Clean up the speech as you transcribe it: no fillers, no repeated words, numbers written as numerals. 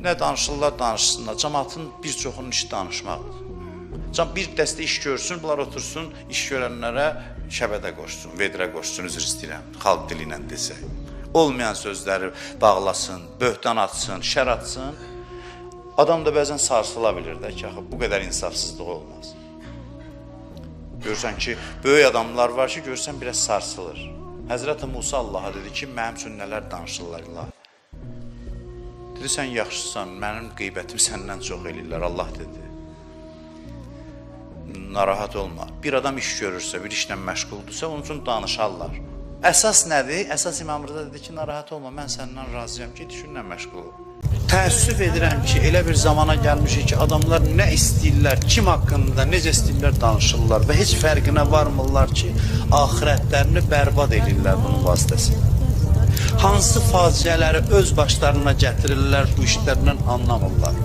Nə danışırlar, danışsınlar. Cəmaatın bir çoxunun işi danışmaqdır. Bir dəstə iş görsün, bunlar otursun, iş görənlərə şəbədə qoşsun, vedrə qoşsun, üzr istəyirəm, xalq dili ilə desək. Olmayan sözləri bağlasın, böhtan atsın, şər atsın. Adam da bəzən sarsıla bilir də ki, bu qədər insafsızlıq olmaz. Görürsən ki, böyük adamlar var ki, görürsən biraz sarsılır. Həzrət Musa Allaha dedi ki, mənim üçün nələr danışırlar. Dedi, sən yaxşısan, mənim qeybətimi səndən çox eləyirlər, Allah dedi. Narahat olma. Bir adam iş görürsə, bir işlə məşğuldursa, onun üçün danışarlar. Əsas nədir? Əsas İmam Rıza dedi ki, narahat olma, mən səndən razıyam ki, düşünlə məşğul ol. Təəssüf edirəm ki, elə bir zamana gəlmişik ki, adamlar nə istəyirlər, kim haqqında, necə istəyirlər danışırlar və heç fərqinə varmırlar ki, axirətlərini bərbad edirlər bunun vasitəsilə. Hansı faciələri öz başlarına gətirirlər, bu işlərdən anlamırlar.